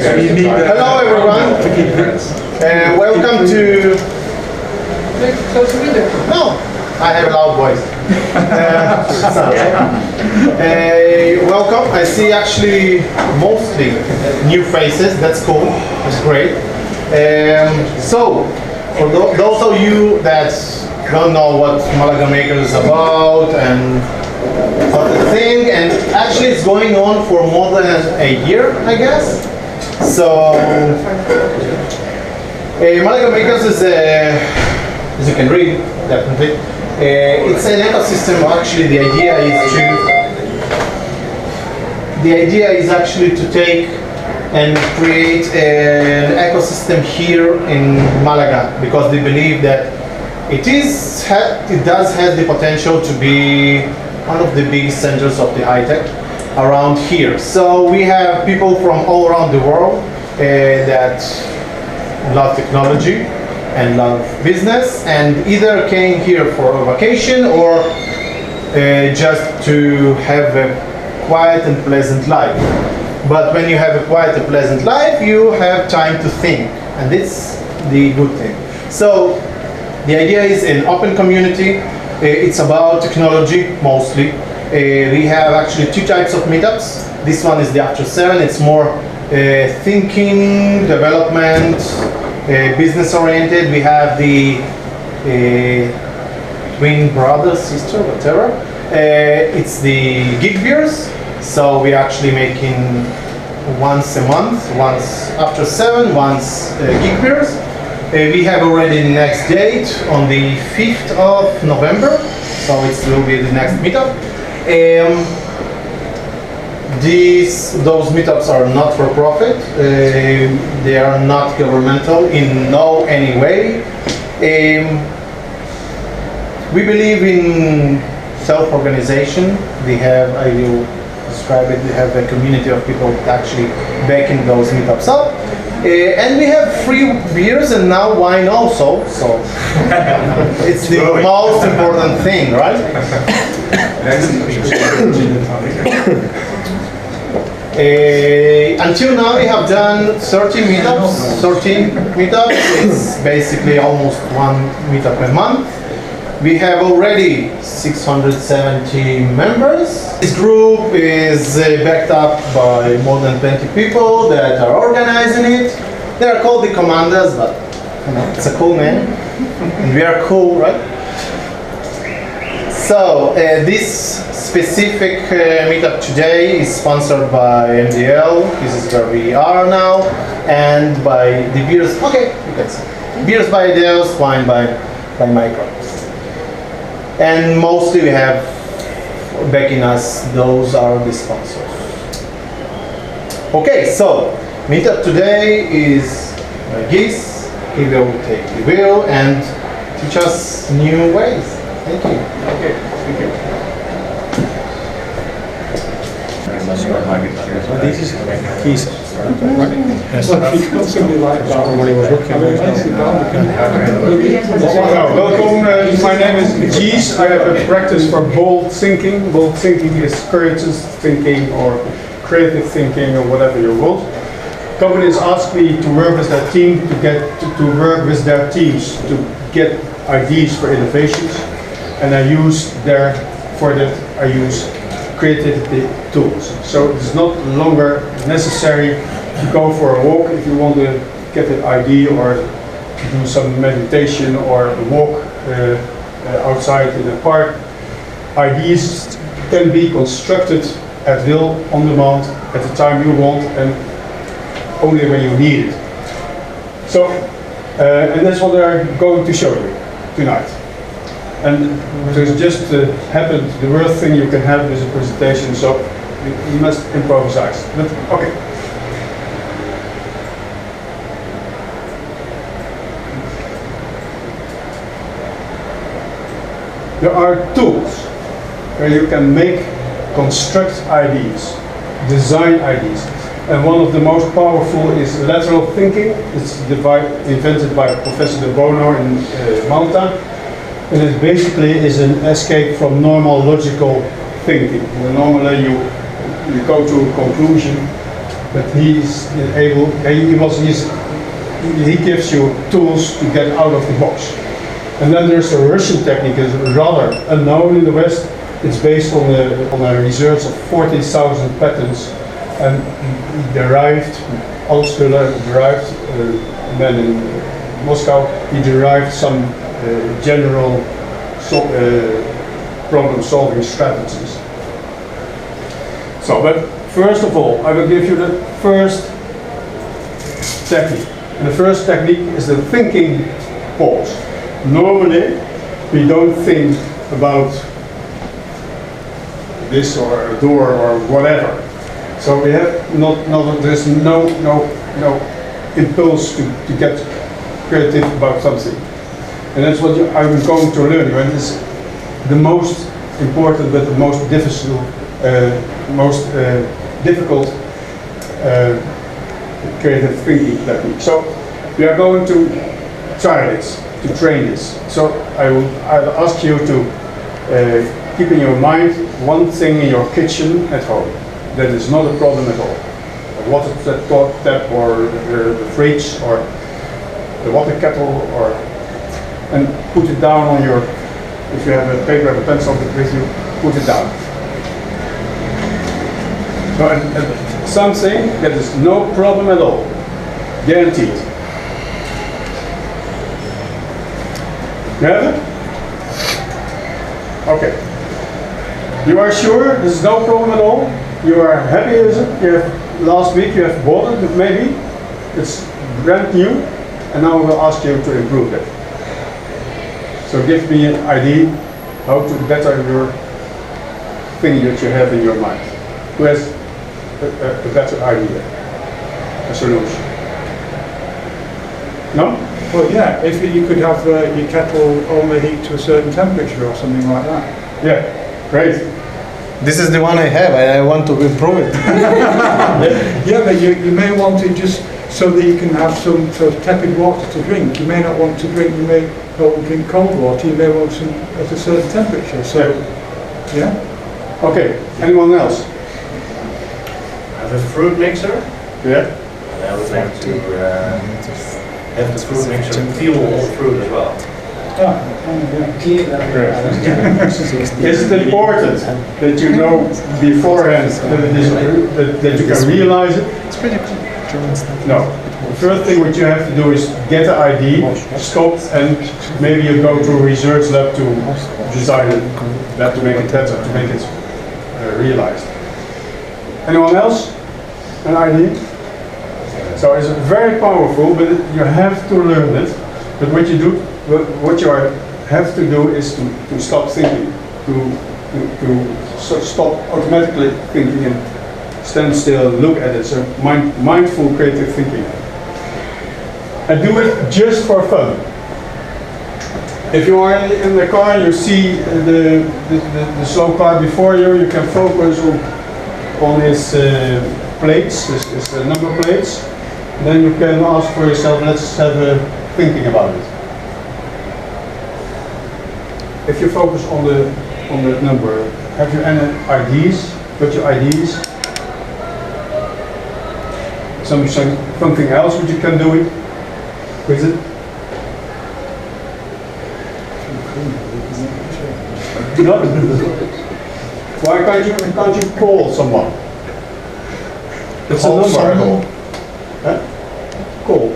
Hello everyone. Welcome to... No, I have a loud voice. Welcome. I see actually mostly new faces. That's cool. That's great. So, for those of you that don't know what MalagaMakers is about and what the thing, and actually it's going on for more than a year, I guess. So, MalagaMakers is as you can read, definitely. It's an ecosystem. Actually, the idea is actually to take and create an ecosystem here in Malaga, because they believe that it does have the potential to be one of the biggest centers of the high-tech around here. So we have people from all around the world that love technology and love business, and either came here for a vacation or just to have a quiet and pleasant life. But when you have a quiet and pleasant life, you have time to think, and that's the good thing. So the idea is an open community. It's about technology mostly. We have actually two types of meetups. This one is the AFTER7. It's more thinking, development, business oriented. We have the twin brother, sister, whatever. It's the gig beers. So we're actually making once a month, once AFTER7, once gig beers. We have already the next date on the 5th of November, so it will be the next meetup. Those meetups are not for profit. They are not governmental in any way. We believe in self-organization. I will describe it. We have a community of people actually backing those meetups up. And we have free beers and now wine also, so it's the most important thing, right? Until now we have done 13 meetups. It's basically almost one meetup a month. We have already 670 members. This group is backed up by more than 20 people that are organizing it. They are called the commanders, but you know, it's a cool name. And we are cool, right? So this specific meetup today is sponsored by MDL. This is where we are now. And by the beers, okay, you can see. Beers by Deus, wine by Micro. And mostly we have backing us, those are the sponsors. Okay, so meetup today is Gijs. He will take the wheel and teach us new ways. Thank you. Okay, thank you. This is Gijs. Welcome, my name is Gijs. I have a practice for bold thinking. Bold thinking is courageous thinking or creative thinking or whatever you want. Companies ask me to work with their team to work with their teams to get ideas for innovations, and I use creativity tools. So it's not longer necessary to go for a walk if you want to get an idea or do some meditation or walk outside in a park. Ideas can be constructed at will, on demand, at the time you want and only when you need it. So, and that's what I'm going to show you tonight. And there's just happened the worst thing you can have with a presentation, so you must improvise. But okay. There are tools where you can construct ideas, design ideas. And one of the most powerful is lateral thinking. It's invented by Professor De Bono in Malta. And it basically is an escape from normal logical thinking. Normally you go to a conclusion but he gives you tools to get out of the box. And then there's a Russian technique, is rather unknown in the West. It's based on a research of 40,000 patents, and he derived, Altschuler derived, and then in Moscow, he derived some general problem-solving strategies. So, but first of all, I will give you the first technique. And the first technique is the thinking pause. Normally, we don't think about this or a door or whatever. So we have there's no impulse to get creative about something. And that's what I'm going to learn you. And it's the most important but the most difficult creative thinking technique. So we are going to try this, to train this. So I'll ask you to keep in your mind one thing in your kitchen at home. That is not a problem at all. A water tap or the fridge or the water kettle, and put it down on your, if you have a paper and a pencil with you, put it down. So and something that is no problem at all, guaranteed. You have it? Okay. You are sure this is no problem at all? You are happy with it? Last week you have bought it, maybe? It's brand new, and now I will ask you to improve it. So give me an idea how to better your thing that you have in your mind. Who has a better idea, a solution? No? Well, yeah, if you could have your kettle only heat to a certain temperature or something like that. Yeah, great. This is the one I have, and I want to improve it. Yeah, but you may want it just so that you can have some sort of tepid water to drink. You may not want to drink, you may not want to drink cold water, you may want some at a certain temperature. So, yeah. Okay, anyone else? I have a fruit mixer. Yeah. And I would like to have the fruit mixer feel all the fruit as well. Is it important that you know beforehand that you can realize it? It's pretty cool. German stuff. No. The first thing what you have to do is get an ID, stop, and maybe you go to a research lab to design it, that to make it better, to make it realized. Anyone else? An ID? So it's very powerful, but you have to learn it. But what you do, what you have to do is to stop thinking, to stop automatically thinking and stand still, look at it. So mindful creative thinking. And do it just for fun. If you are in the car, you see the slow car before you, you can focus on his plates, his number plates. Then you can ask for yourself, let's have a thinking about it. If you focus on the number, have you any ideas? Got your ideas? Something else which you can do it with it? No? Why can't you call someone? It's a number. Huh? Call.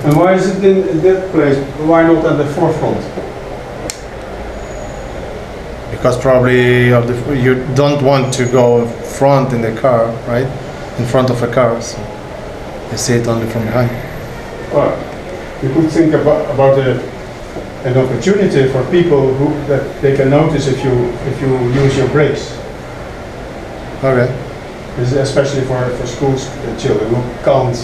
And why is it in that place? Why not at the forefront? Because probably you don't want to go front in the car, right? In front of a car, so you see it only from behind. Well, you could think about an opportunity for people that they can notice if you use your brakes. Okay. This is especially for school children who can't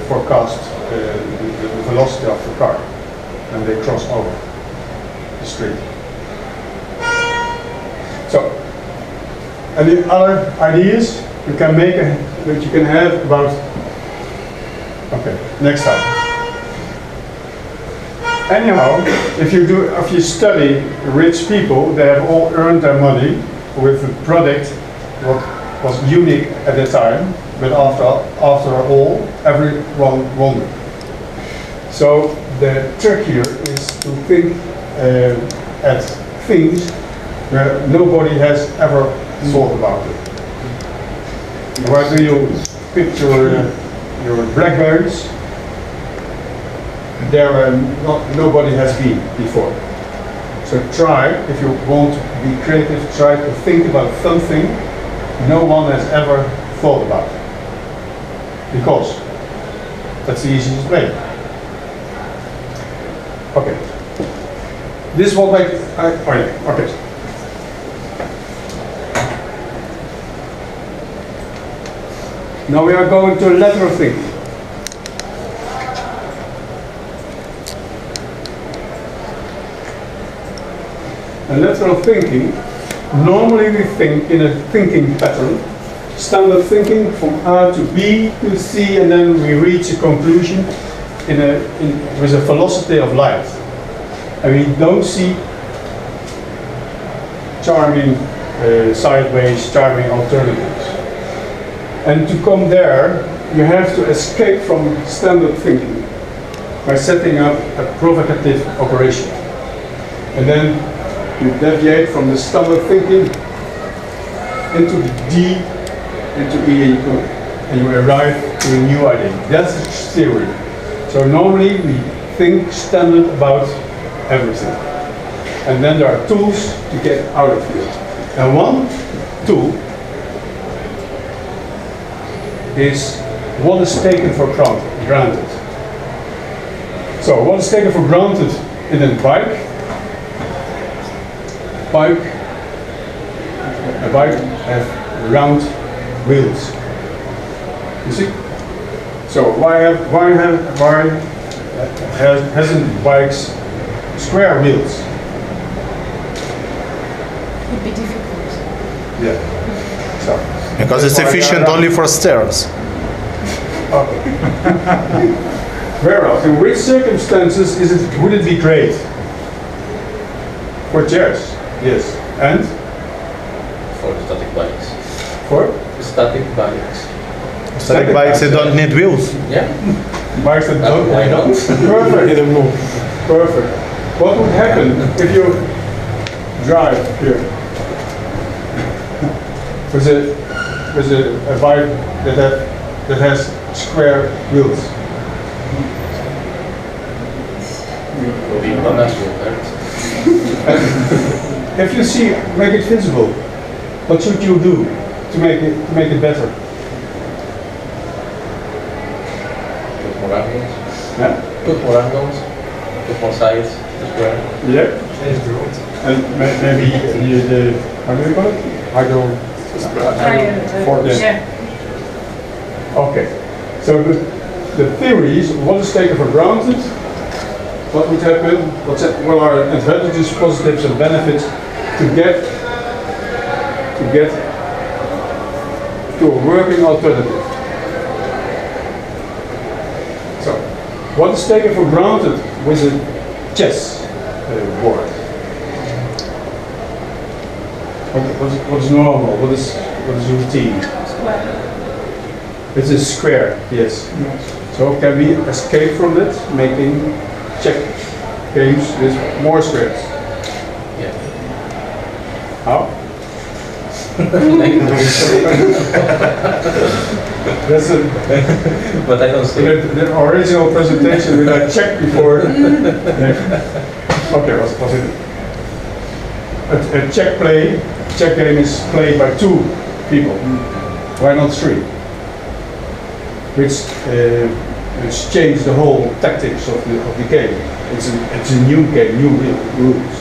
forecast the velocity of the car and they cross over the street. So, any other ideas you can make that you can have about? Okay, next time. Anyhow, if you study rich people, they have all earned their money with a product what was unique at the time, but after all, everyone wondered. So the trick here is to think at things where nobody has ever thought about it. Where do you picture your blackberries? There nobody has been before. So try, if you want to be creative, try to think about something no one has ever thought about. Because that's the easiest way. Okay. This is what okay. Now we are going to lateral thinking. And lateral thinking, normally we think in a thinking pattern, standard thinking from A to B to C, and then we reach a conclusion with a velocity of light. And we don't see charming sideways, charming alternatives. And to come there, you have to escape from standard thinking by setting up a provocative operation. And then you deviate from the standard thinking into D, into E, and you arrive to a new idea. That's the theory. So normally we think standard about everything. And then there are tools to get out of it. And one tool is what is taken for granted. So what is taken for granted in a bike? A bike has round wheels. You see? So why hasn't bikes square wheels? Would be difficult. Yeah. So Because it's efficient only for stairs. okay. Whereas, in which circumstances would it be great? For chairs, yes. And For static bikes. for Static bikes. Static bikes, they don't need wheels. Yeah. bikes that don't. Why not? Perfect. Perfect. What would happen if you drive here with a bike that has square wheels? Will be unnatural, right? If you see, make it visible. What should you do to make it better? Put more angles. Yeah. Put more angles. Put more sides. Square. Yeah. And maybe the how do you call it? Okay. So the theory is what is taken for granted. What would happen? What are advantages, positives, and benefits to get to a working alternative? So, what is taken for granted with a chess board? What is normal? What is routine? Square. It's a square, yes. So can we escape from it, making check games with more squares? Yeah. How? That's But I don't see. the original presentation that I checked before. Okay, was it? A check game is played by 2 people. Why not 3? Which changed the whole tactics of the game. It's a new game, new rules.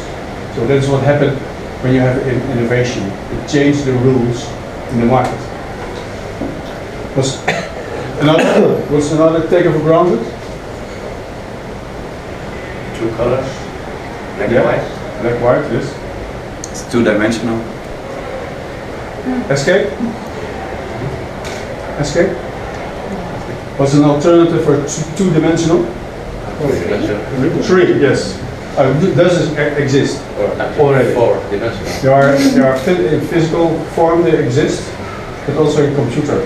So that's what happened when you have innovation. It changed the rules in the market. What's another taken for granted? 2 colors. Black and Yeah. white. Black, white, yes. It's two-dimensional. Escape? Escape? What's an alternative for 2-dimensional? 3, yes. Does it exist already? There are in physical form they exist, but also in computers.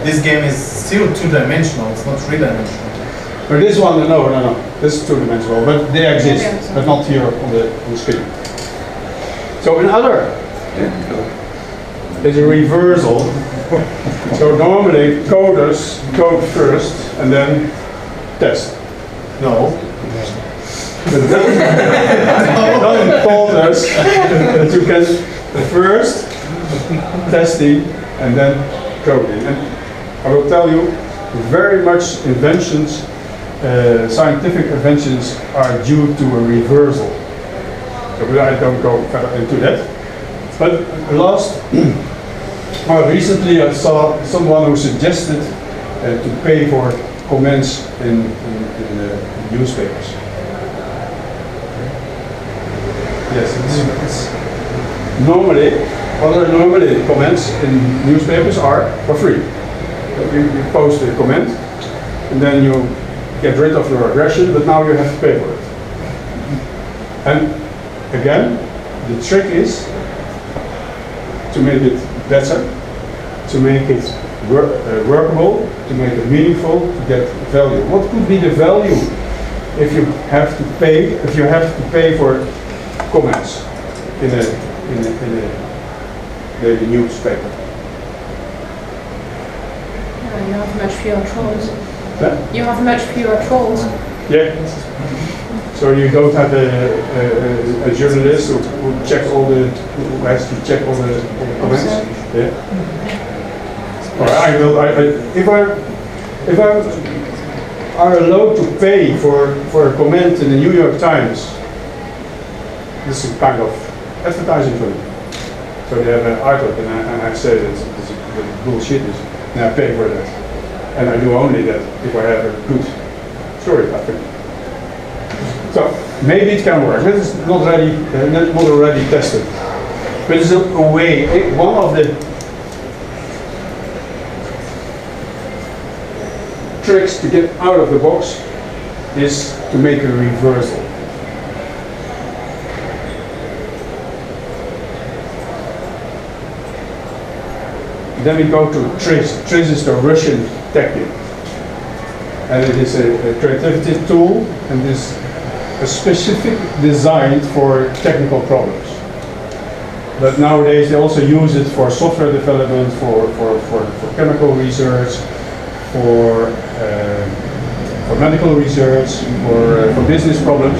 This game is still two-dimensional, it's not three-dimensional. But this one, no. This is two-dimensional, but they exist, but not here on the screen. So in other, it's a reversal. So normally coders code first and then test. No. But Don told us that you can first testing and then coding. And I will tell you, very much inventions, scientific inventions are due to a reversal. So I don't go further into that. But recently I saw someone who suggested to pay for comments in newspapers. Yes, it's normally comments in newspapers are for free. You post a comment and then you get rid of your aggression, but now you have to pay for it. And again, the trick is to make it better, to make it workable, to make it meaningful, to get value. What could be the value if you have to pay for comments in the newspaper? You have much fewer trolls. Huh? You have much fewer trolls. Yeah. So you don't have a journalist who has to check all the comments. Yeah. Or if I are allowed to pay for a comment in the New York Times, this is kind of advertising for them. So they have an article and I say that bullshit is, and I pay for that. And I do only that if I have a good story, I think. So maybe it can work. This is not already tested. But it's a way, one of the tricks to get out of the box is to make a reversal. Then we go to TRIZ. TRIZ is the Russian technique. And it is a creativity tool and is a specific designed for technical problems. But nowadays they also use it for software development, for chemical research, for medical research, for business problems.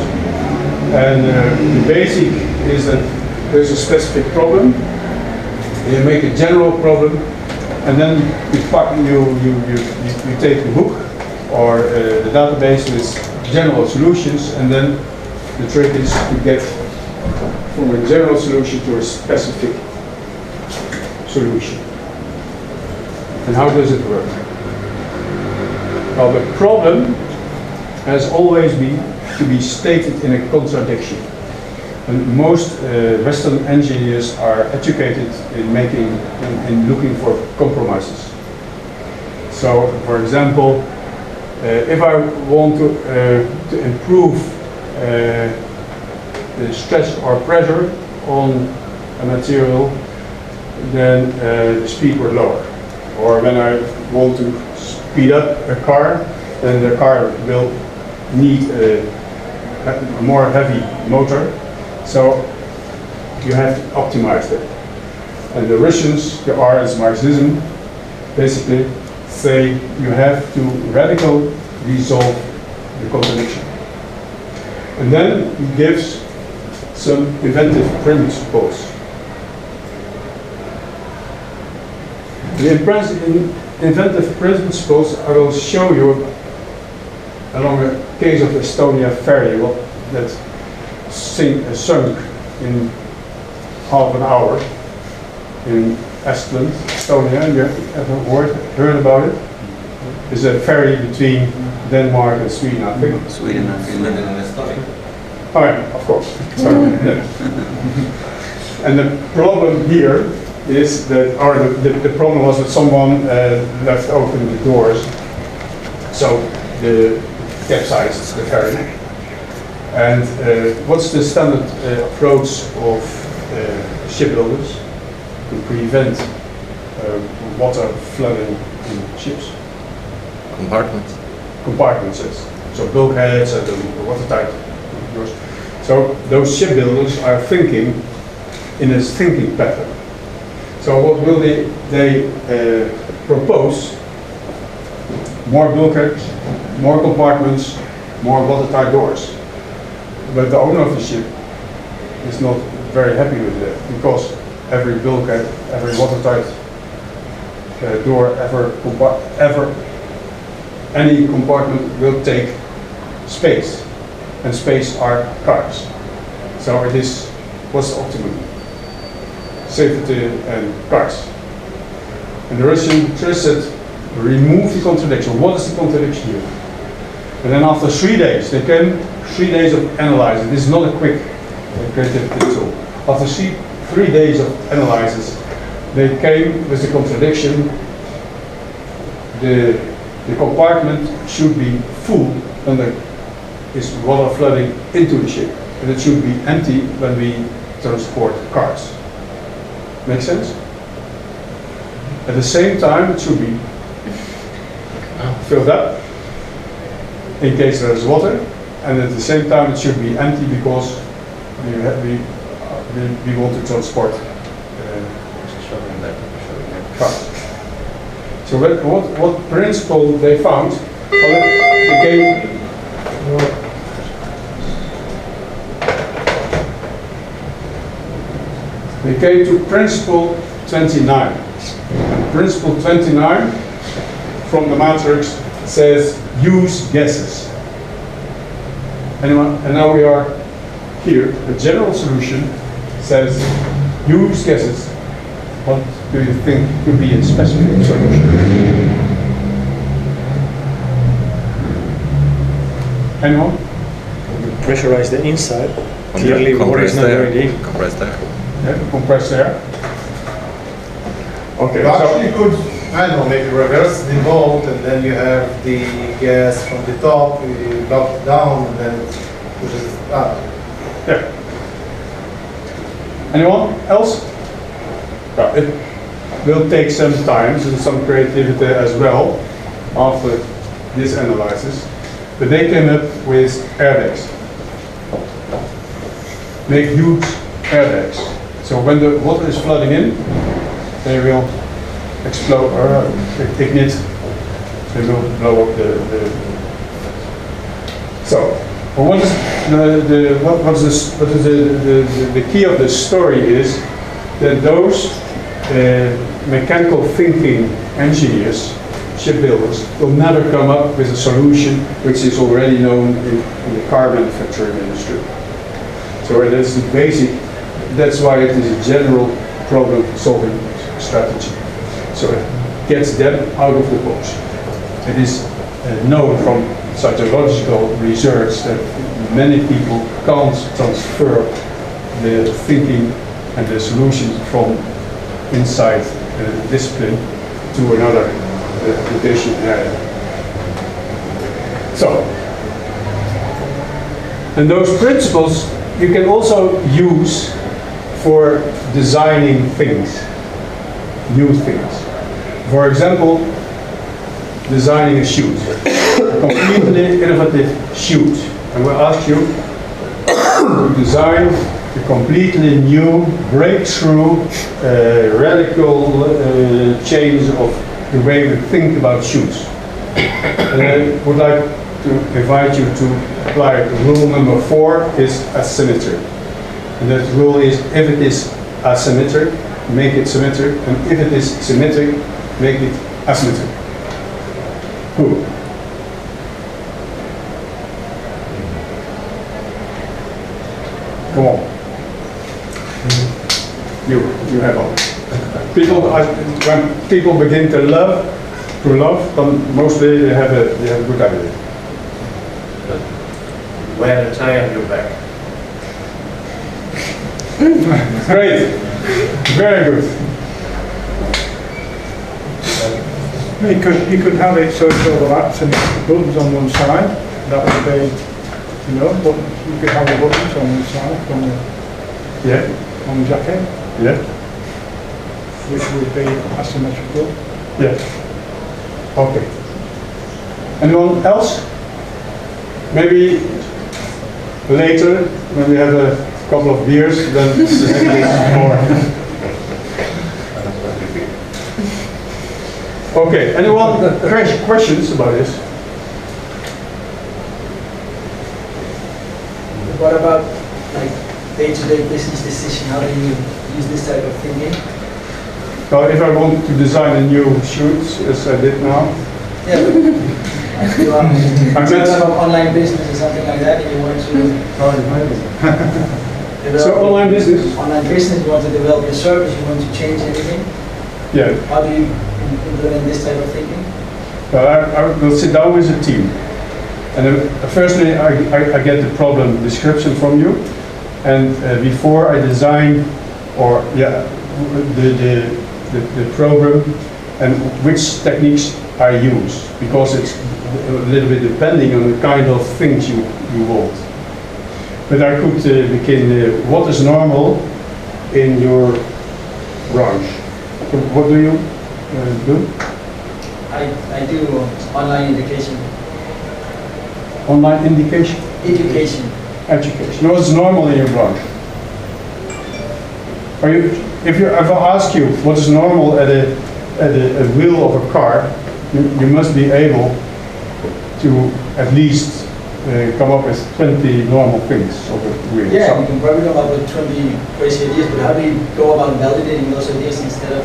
And the basic is that there's a specific problem. You make a general problem, and then you take the book or the database with general solutions, and then the trick is to get from a general solution to a specific solution. And how does it work? Well, the problem has always been to be stated in a contradiction. And most Western engineers are educated in looking for compromises. So, for example, if I want to improve the stress or pressure on a material, then the speed will lower. Or when I want to speed up a car, then the car will need a more heavy motor. So you have to optimize that. And the Russians, the R is Marxism, basically say you have to radically resolve the contradiction. And then he gives some inventive principles. The inventive principles I will show you along the case of Estonia ferry that sunk in half an hour in Estland, Estonia. You ever heard about it? It's a ferry between Denmark and Sweden, I think. Sweden and Finland. Oh yeah, of course. Sorry. Yeah. And the problem here is that, or the problem was that someone left open the doors, so the capsized the ferry. And what's the standard approach of shipbuilders to prevent water flooding in ships? Compartments. Compartments, yes. So bulkheads and the watertight doors. So those shipbuilders are thinking in a thinking pattern. So what will they propose? More bulkheads, more compartments, more watertight doors. But the owner of the ship is not very happy with that, because every bulkhead, every watertight door, any compartment will take space, and space are cars. So it is, what's the optimum? Safety and cars. And the Russian TRIZ said, remove the contradiction. What is the contradiction here? And then after 3 days, they came 3 days of analyzing. This is not a quick creativity tool. After 3 days of analysis, they came with the contradiction. The compartment should be full when there is water flooding into the ship, and it should be empty when we transport cars. Make sense? At the same time, it should be filled up in case there is water, and at the same time it should be empty because we want to transport cars. So what principle they found? Well, they came to principle 29. And principle 29 from the matrix says use gases. Anyone? And now we are here. The general solution says use gases. What do you think could be a specific solution? Anyone? Pressurize the inside. Clearly, water is not going in. Compressed air. Yeah, compressed air. Okay, You actually could, I don't know, maybe reverse the boat, and then you have the gas from the top, you lock it down, and then it pushes it up. Yeah. Anyone else? Yeah, it will take some time and some creativity as well after this analysis, but they came up with airbags. Make huge airbags. So when the water is flooding in, they will explode or ignite. They will blow up the. So, what is the key of the story is that those mechanical thinking engineers, shipbuilders, will never come up with a solution which is already known in the car manufacturing industry. So it is the basic. That's why it is a general problem-solving strategy. So it gets them out of the box. It is known from psychological research that many people can't transfer the thinking and the solutions from inside the discipline to another application area. So, and those principles you can also use for designing things, new things. For example, designing a chute, a completely innovative chute. And we'll ask you to design a completely new, breakthrough, radical change of the way we think about chutes. And I would like to invite you to apply rule number 4 is asymmetry. And that rule is if it is asymmetric, make it symmetric, and if it is symmetric, make it asymmetric. Who? Come on. You have all. People, when people begin to love, then mostly they have a good idea. Wear a tie on your back. Great, very good. You could have it so it overlaps and buttons on one side. That would be you know, buttons. You could have the buttons on the side on the jacket, Yeah. which would be asymmetrical. Yeah. Okay. Anyone else? Maybe later, when we have a couple of beers, then maybe more. Okay. Anyone questions about this? What about like day-to-day business decision? How do you use this type of thinking? Well, if I want to design a new shoot, as I did now, Yeah, but if you have an online business or something like that, and you want to develop so online business. online business, you want to develop your service, you want to change anything. Yeah. How do you implement this type of thinking? Well, I will sit down with a team. And firstly, I get the problem description from you. And before I design or the program and which techniques I use, because it's a little bit depending on the kind of things you want. But I could begin, what is normal in your branch? What do you do? I do online education. Online indication? Education. Education. What's normal in your branch? If I ask you what is normal at a wheel of a car, you must be able to at least come up with 20 normal things of a wheel. Yeah, you can probably come up with 20 crazy ideas, but how do you go about validating those ideas instead of...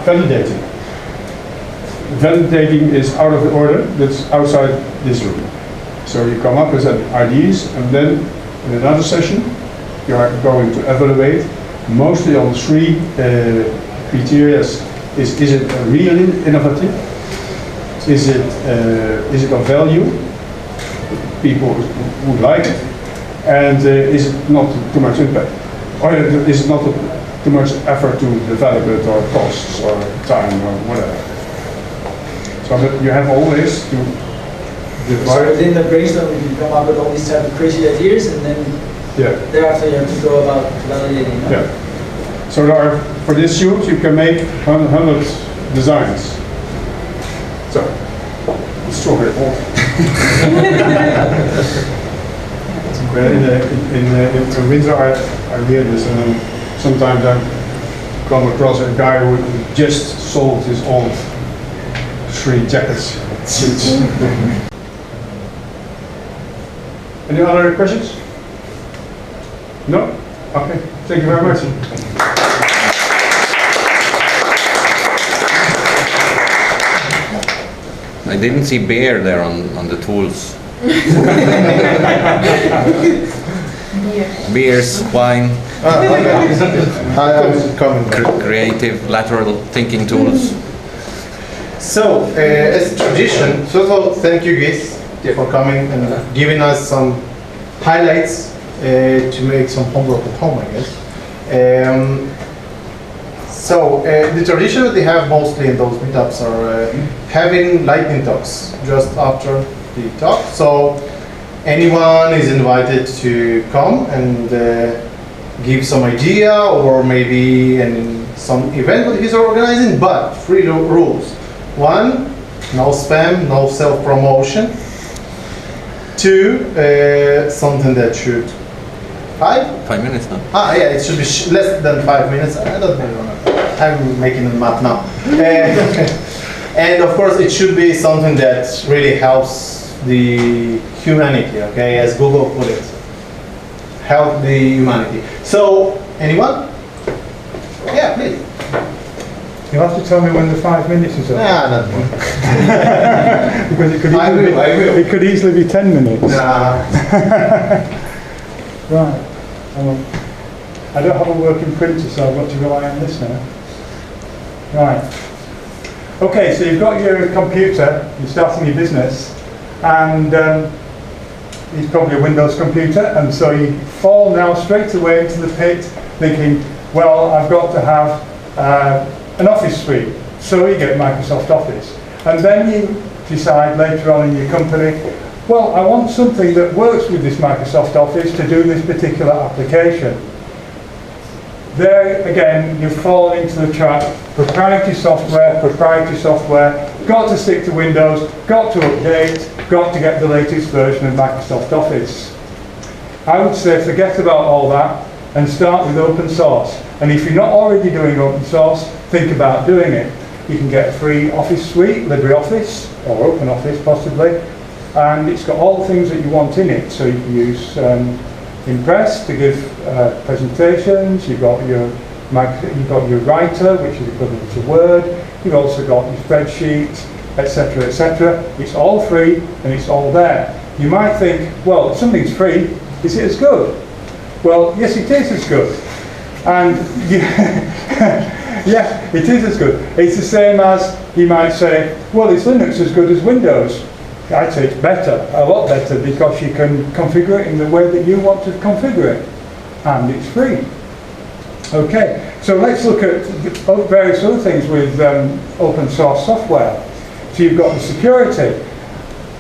Validating. Validating is out of the order, that's outside this room. So you come up with ideas, and then in another session you are going to evaluate mostly on 3 criteria. Is it really innovative? Is it of value? People would like it, and is it not too much impact? Or is it not too much effort to develop it, or costs, or time, or whatever? So that you have always to So within the brainstorm, you can come up with all these type of crazy ideas, and then thereafter you have to go about validating. No? Yeah. So there are, for this shoot, you can make 100 designs. So it's strawberry hot. In winter, I hear this, and then sometimes I come across a guy who just sold his own 3 jackets. Any other questions? No? Okay, thank you very much. I didn't see beer there on the tools. Beers, wine, I'm coming. creative, lateral thinking tools. So, as a tradition, first of all, thank you guys for coming and giving us some highlights to make some homework at home, I guess. The tradition that they have mostly in those meetups are having lightning talks just after the talk. So anyone is invited to come and give some idea, or maybe some event that he's organizing, but 3 rules. 1, no spam, no self-promotion. 2, something that should 5 minutes now. yeah, it should be less than 5 minutes. I don't know. I'm making a map now. And of course, it should be something that really helps the humanity, okay, as Google put it. Help the humanity. So, anyone? Yeah, please. You'll have to tell me when the 5 minutes is up. Nah, not Because it could I will. It could easily be 10 minutes. Nah. Right. I don't have a working printer, so I've got to rely on this now. Right. Okay, so you've got your computer, you're starting your business, and it's probably a Windows computer, and so you fall now straight away into the pit thinking, well, I've got to have an Office suite, so you get Microsoft Office. And then you decide later on in your company, Well, I want something that works with this Microsoft Office to do this particular application. There again, you've fallen into the trap. Proprietary software, got to stick to Windows, got to update, got to get the latest version of Microsoft Office. I would say forget about all that and start with open source. And if you're not already doing open source, think about doing it. You can get a free Office suite, LibreOffice, or OpenOffice possibly, and it's got all the things that you want in it. So you can use Impress to give presentations. You've got your Writer, which is equivalent to Word. You've also got your spreadsheets, etc., etc. It's all free and it's all there. You might think, well, if something's free, is it as good? Well, yes, it is as good. And yeah, it is as good. It's the same as you might say, well, is Linux as good as Windows? I'd say it's better, a lot better, because you can configure it in the way that you want to configure it. And it's free. Okay, so let's look at various other things with open source software. So you've got the security.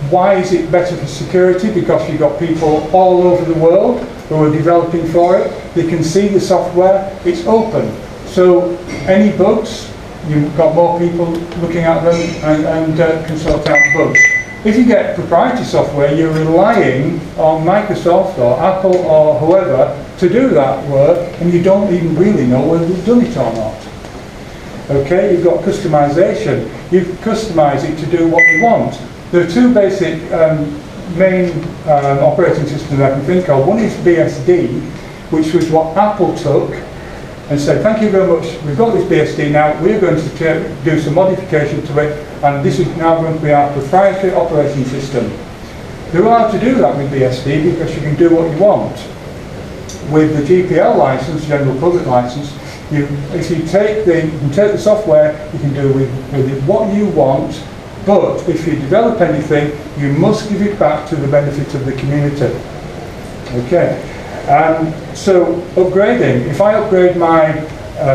Why is it better for security? Because you've got people all over the world who are developing for it. They can see the software, it's open. So any bugs, you've got more people looking at them and can sort out bugs. If you get proprietary software, you're relying on Microsoft or Apple or whoever to do that work, and you don't even really know whether they've done it or not. Okay, you've got customization. You customize it to do what you want. There are two basic main operating systems I can think of. One is BSD, which was what Apple took and said, thank you very much, we've got this BSD now, we're going to do some modification to it, and this is now going to be our proprietary operating system. You're allowed to do that with BSD because you can do what you want. With the GPL license, General Public License, if you take the software, you can do with it what you want, but if you develop anything, you must give it back to the benefit of the community. Okay. So upgrading, if I upgrade my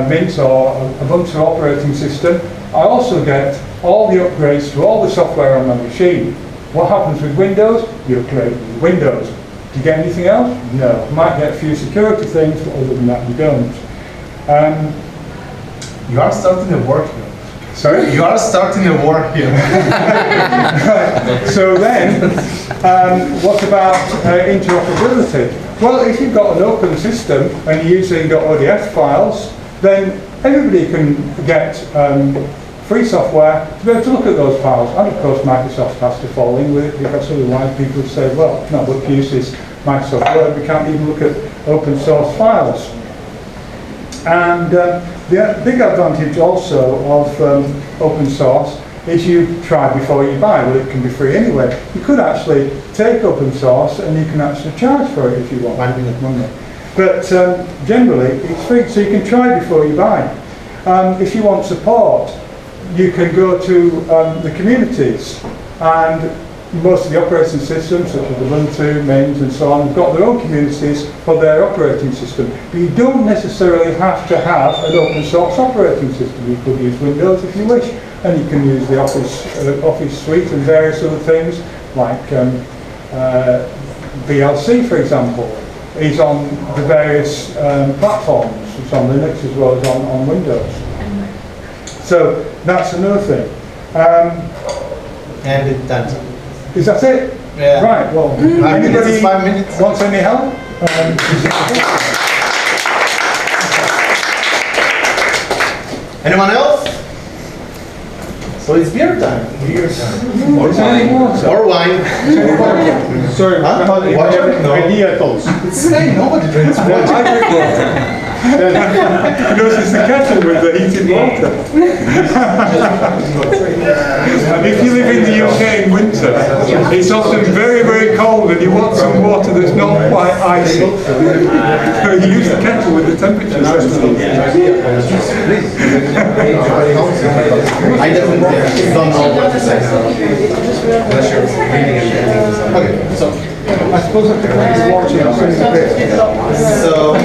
Mint or Ubuntu operating system, I also get all the upgrades to all the software on my machine. What happens with Windows? You upgrade with Windows. Do you get anything else? No. You might get a few security things, but other than that you don't. You are starting a work here. Sorry? You are starting a war here. Right. So then, what about interoperability? Well, if you've got an open system and you're using .odf files, then everybody can get free software to be able to look at those files. And of course, Microsoft has to fall in with it, because otherwise people would say, well, no, but to use this Microsoft Word, we can't even look at open source files. And the big advantage also of open source is you try before you buy. Well, it can be free anyway. You could actually take open source and you can actually charge for it if you want. Money. But generally, it's free, so you can try before you buy. If you want support, you can go to the communities, and most of the operating systems, such as Ubuntu, Mint, and so on, have got their own communities for their operating system. But you don't necessarily have to have an open source operating system. You could use Windows if you wish, and you can use the Office suite and various other things, like VLC, for example, is on the various platforms. It's on Linux as well as on Windows. So that's another thing. And it's done. Is that it? Yeah. Right, well, 5 minutes anybody is 5 minutes. wants any help? Anyone else? So it's beer time. Beer time. Or wine. Or wine. Sorry, Huh? Water? No. idea calls. It's saying nobody drinks water. I drink water. Because it's the kettle with the heated water. And if you live in the UK in winter, it's often very, very cold and you want some water that's not quite icy. So you use the kettle with the temperature. I definitely don't know what to say. Unless you're reading and okay, so I suppose I could make the watching a bit. So,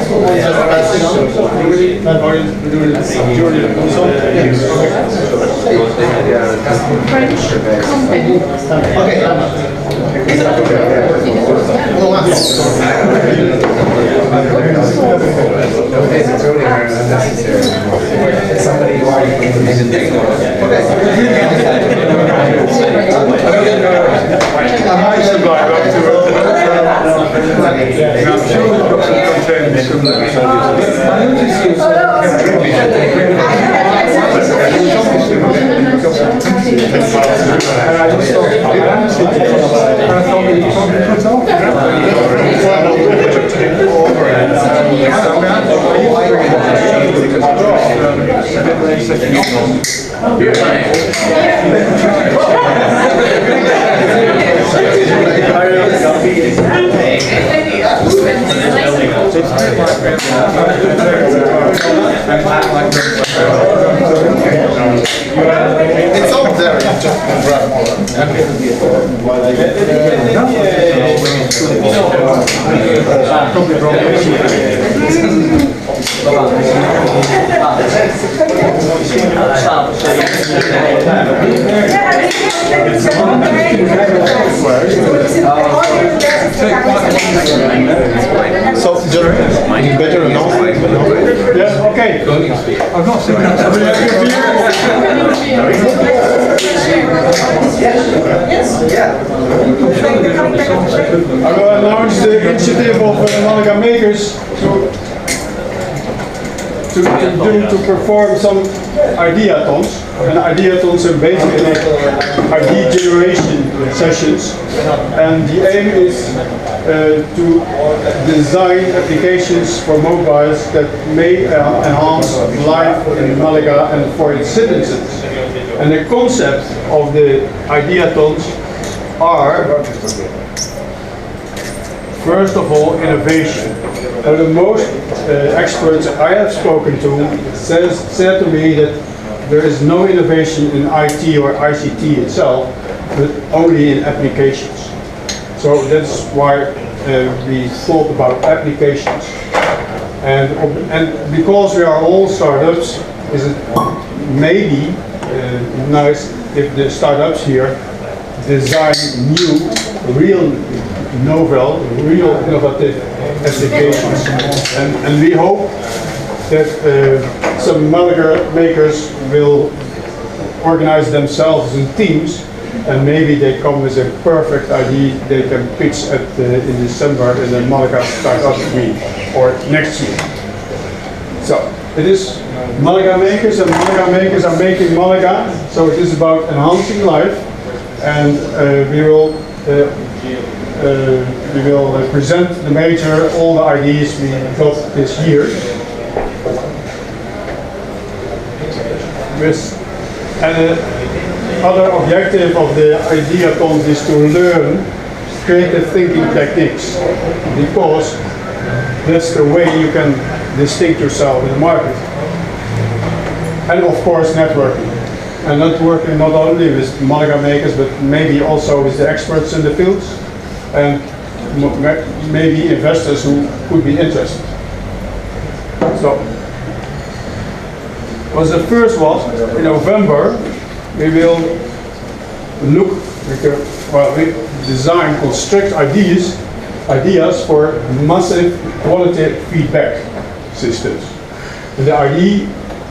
it's all there, you just grab more. So, you better announce it. Yeah, okay. I've not seen that. I will announce the initiative of MalagaMakers to perform some ideathons. And ideathons are basically idea generation sessions. And the aim is to design applications for mobiles that may enhance life in Malaga and for its citizens. And the concept of the ideathons are, first of all, innovation. The most experts I have spoken to said to me that there is no innovation in IT or ICT itself, but only in applications. So that's why we thought about applications. And because we are all startups, is it maybe nice if the startups here design new, real novel, real innovative applications. And we hope that some MalagaMakers will organize themselves in teams, and maybe they come with a perfect idea they can pitch at in December in the Malaga Startup Week or next year. So it is MalagaMakers, and MalagaMakers are making Malaga. So it is about enhancing life, and we will present the major all the ideas we got this year. And other objective of the ideathons is to learn creative thinking techniques, because that's the way you can distinct yourself in the market. And of course networking. And networking not only with MalagaMakers, but maybe also with the experts in the fields, and maybe investors who could be interested. So, was the first one in November. We will look, we design, construct ideas for massive quality feedback systems. And the idea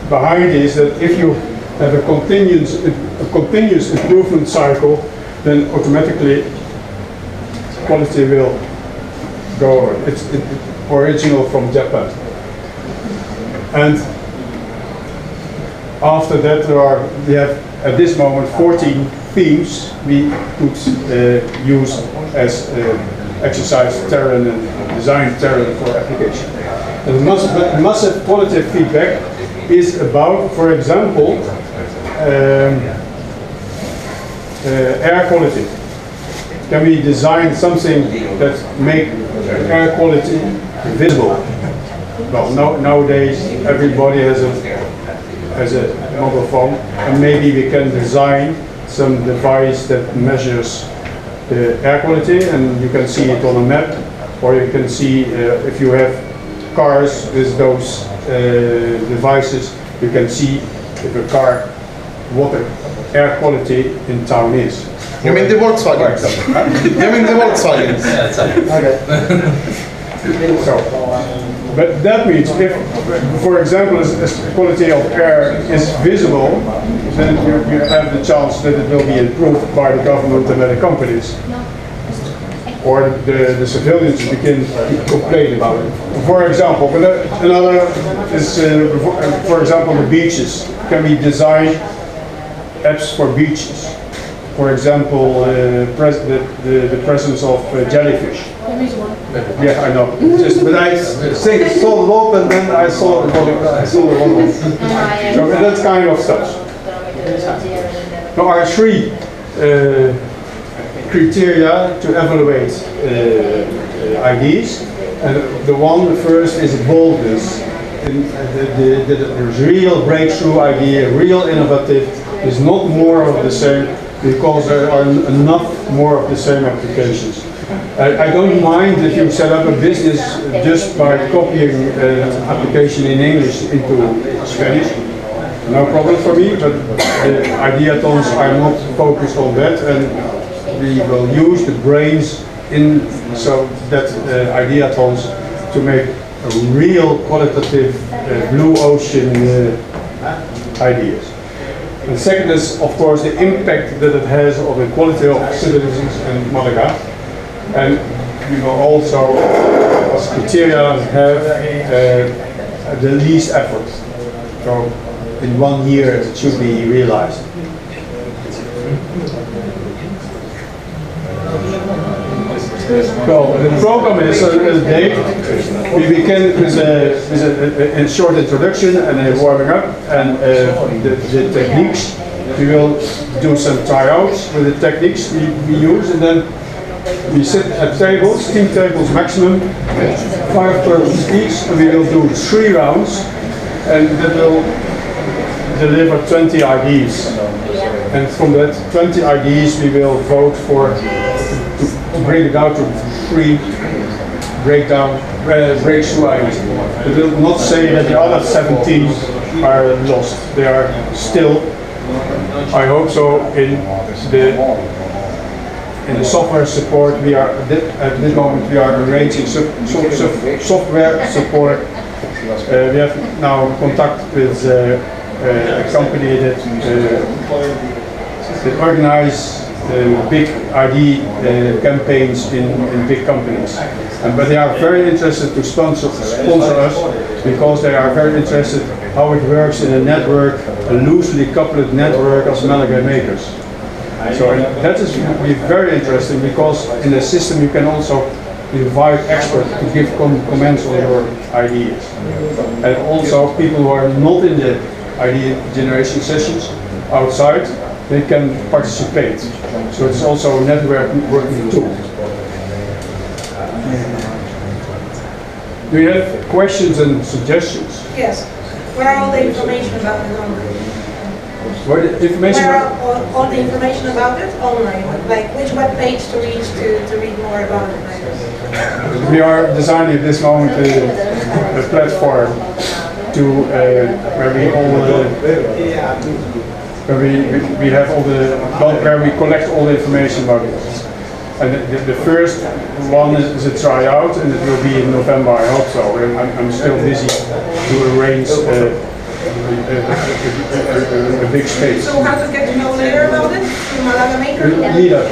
behind it is that if you have a continuous improvement cycle, then automatically quality will go over. It's original from Japan. And after that, we have at this moment 14 themes we could use as exercise terrain and design terrain for application. And massive quality feedback is about, for example, air quality. Can we design something that make air quality visible? Well, nowadays everybody has a mobile phone, and maybe we can design some device that measures the air quality, and you can see it on a map, or you can see if you have cars with those devices, you can see if a car, what the air quality in town is. You mean the Volkswagen? You mean the Volkswagen? Yeah, that's it. So, but that means if, for example, as quality of air is visible, then you have the chance that it will be improved by the government and by the companies. Or the civilians begin to complain about it. For example, but another is, for example, the beaches. Can we design apps for beaches? For example, the presence of jellyfish. There is one. Yeah, I know. But I saw the lot, and then I saw the one. So that kind of stuff. There are three criteria to evaluate ideas, and the first is boldness. The real breakthrough idea, real innovative, is not more of the same, because there are enough more of the same applications. I don't mind if you set up a business just by copying an application in English into Spanish. No problem for me, but the ideathons are not focused on that, and we will use the brains in so that ideathons to make a real qualitative blue ocean ideas. And second is, of course, the impact that it has on the quality of citizens in Malaga. And we will also, as criteria, have the least effort. So in 1 year it should be realized. Well, the program is a date. We begin with a short introduction and a warming up, and the techniques. We will do some tryouts with the techniques we use, and then we sit at tables, team tables maximum, 5 persons each, and we will do 3 rounds, and that will deliver 20 IDs. And from that 20 IDs we will vote for to bring it down to 3 breakthrough IDs. It will not say that the other 17 are lost. They are still, I hope so, in the software support. We are at this moment we are arranging software support. We have now contact with a company that organize big ID campaigns in big companies. But they are very interested to sponsor us, because they are very interested how it works in a network, a loosely coupled network of MalagaMakers. So that is very interesting, because in the system you can also invite experts to give comments on your ideas. And also people who are not in the idea generation sessions outside, they can participate. So it's also a networking tool. Do you have questions and suggestions? Yes. Where are all the information about it online? Where the information? Where are all the information about it online? Like which web page to reach to read more about it? We are designing at this moment a platform to where we collect all the information about it. And the first one is a tryout, and it will be in November, I hope so. I'm still busy to arrange a big space. So how to get to know later about it? Through MalagaMakers? Neither.